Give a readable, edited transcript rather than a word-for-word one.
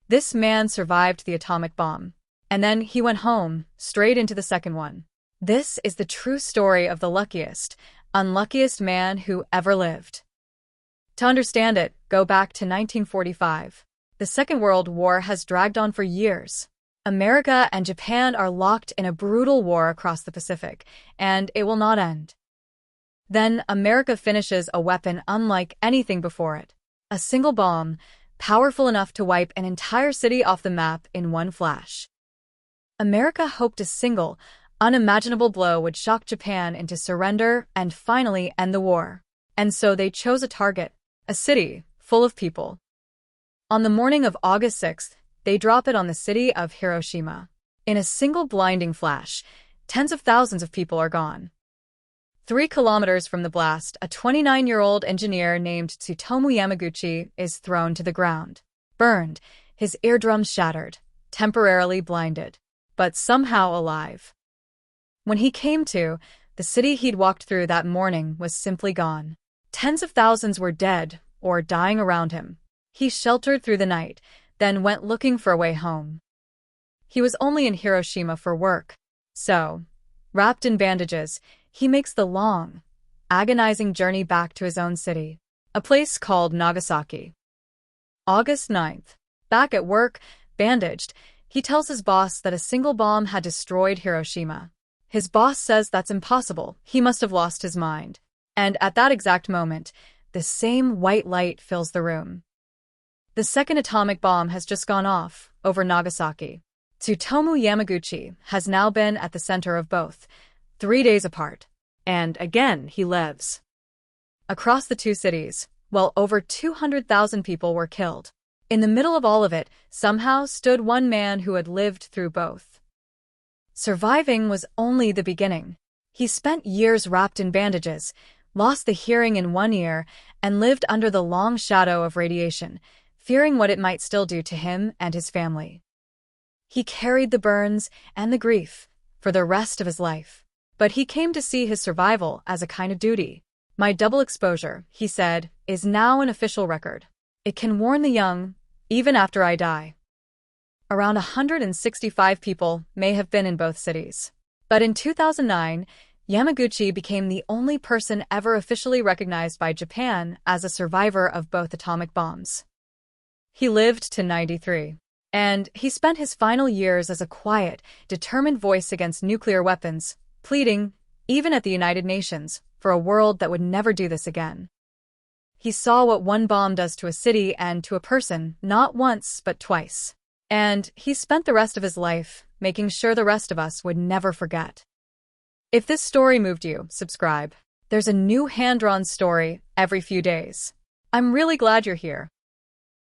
This man survived the atomic bomb. And then he went home, straight into the second one. This is the true story of the luckiest, unluckiest man who ever lived. To understand it, go back to 1945. The Second World War has dragged on for years. America and Japan are locked in a brutal war across the Pacific, and it will not end. Then America finishes a weapon unlike anything before it. A single bomb, powerful enough to wipe an entire city off the map in one flash. America hoped a single, unimaginable blow would shock Japan into surrender and finally end the war. And so they chose a target, a city full of people. On the morning of August 6th, they drop it on the city of Hiroshima. In a single blinding flash, tens of thousands of people are gone. 3 kilometers from the blast, a 29-year-old engineer named Tsutomu Yamaguchi is thrown to the ground. Burned, his eardrums shattered, temporarily blinded, but somehow alive. When he came to, the city he'd walked through that morning was simply gone. Tens of thousands were dead or dying around him. He sheltered through the night, then went looking for a way home. He was only in Hiroshima for work. So, wrapped in bandages, he makes the long, agonizing journey back to his own city, a place called Nagasaki. August 9th. Back at work, bandaged, he tells his boss that a single bomb had destroyed Hiroshima. His boss says that's impossible. He must have lost his mind. And at that exact moment, the same white light fills the room. The second atomic bomb has just gone off over Nagasaki. Tsutomu Yamaguchi has now been at the center of both, 3 days apart. And again, he lives. Across the two cities, well over 200,000 people were killed. In the middle of all of it, somehow stood one man who had lived through both. Surviving was only the beginning. He spent years wrapped in bandages, lost the hearing in one ear, and lived under the long shadow of radiation, fearing what it might still do to him and his family. He carried the burns and the grief for the rest of his life. But he came to see his survival as a kind of duty. My double exposure, he said, is now an official record. It can warn the young, even after I die. Around 165 people may have been in both cities. But in 2009, Yamaguchi became the only person ever officially recognized by Japan as a survivor of both atomic bombs. He lived to 93. And he spent his final years as a quiet, determined voice against nuclear weapons, pleading, even at the United Nations, for a world that would never do this again. He saw what one bomb does to a city and to a person, not once, but twice. And he spent the rest of his life making sure the rest of us would never forget. If this story moved you, subscribe. There's a new hand-drawn story every few days. I'm really glad you're here.